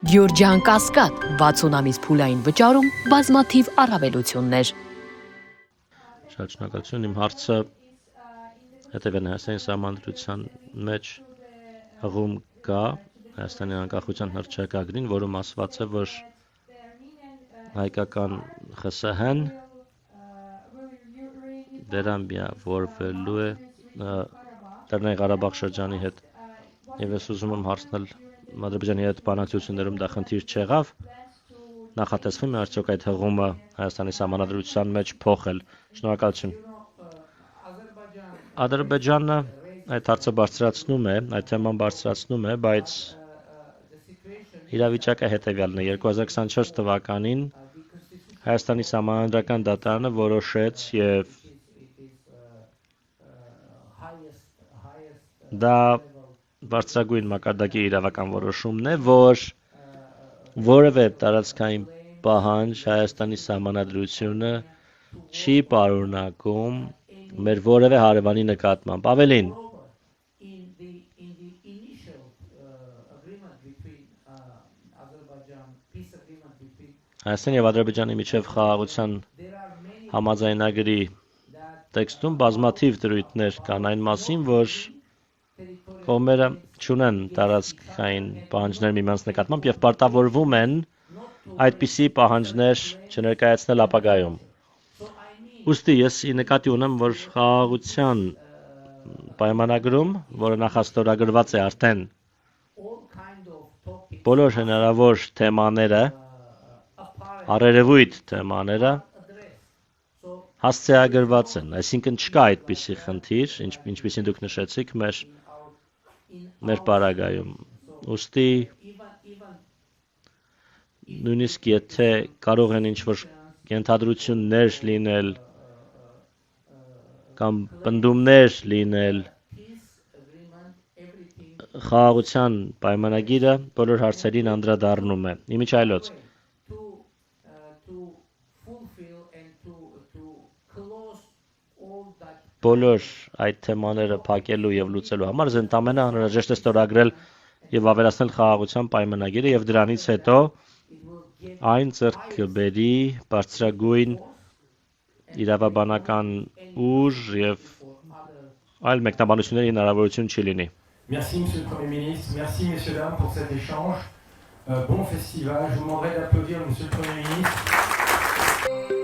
Գյորջյան Կասկադ 60 ամիս փուլային վճարում բազմաթիվ առավելություններ։ Շատ շնորհակալություն, իմ հարցը հետևն է Հայաստանի Սահմանադրության մեջ հղում կա Հայաստանի անկախության հռչակագրին, որում ասված է, որ հայկական ԽՍՀ-ն վերամիավորվելու է Լեռնային Ղարաբաղ շրջանի հետ։ Եվ ես ուզում եմ հարցնել Ադրբեջանի հետ բանակցություններում դա խնդիր չեղավ, նախատեսվում է արդյոք այդ հղումը Հայաստանի Սահմանադրության մեջ փոխել։ Շնորհակալություն։ Ադրբեջանը այդ հարցը բարձրացնում է, այդ թեման բարձրացնում է, բայց իրավիճակը հետևյալն է։ 2024 թվականին Հայաստանի Սահմանադրական դատարանը որոշեց եւ դա բարձրագույն մակարդակի իրավական որոշումն է, որ որևէ տարածքային պահանջ Հայաստանի Սահմանադրությունը չի պարունակում մեր որևէ հարևանի նկատմամբ։ Ավելին, Հայաստանի եւ Ադրբեջանի միջև խաղաղության համաձայնագրի տեքստում բազմաթիվ դրույթներ կան այն մասին, որ կողմերը չունեն տարածքային պահանջներ միմյանց նկատմամբ եւ պարտավորվում են այդպիսի պահանջներ չներկայացնել ապագայում։ Ուստի ես ի նկատի ունեմ, որ խաղաղության պայմանագրում, որը նախաստորագրված է արդեն, բոլոր հնարավոր թեմաները, առերևույթ թեմաները հասցեագրված են, այսինքն չկա այդպիսի խնդիր, ինչպիսին դուք նշեցիք մեր պարագայում։ Ուստի նույնիսկ եթե կարող են ինչ-որ ենթադրություններ լինել կամ պնդումներ լինել, խաղաղության պայմանագիրը բոլոր հարցերին անդրադառնում է։ Իմիջիայլոց բոլոր այդ թեմաները փակելու եւ լուծելու համար ընդամենը անհրաժեշտ է ստորագրել եւ ավելացնել խաղաղության պայմանագիրը եւ դրանից հետո այն ձեռք կբերի բարձրագույն իրավաբանական ուժ եւ այլ մեկնաբանությունների հնարավորություն չի լինի։ Merci Monsieur le Premier ministre, merci messieurs dames pour cet échange. Bon festival, je vous demanderai d'applaudir Monsieur le Premier ministre.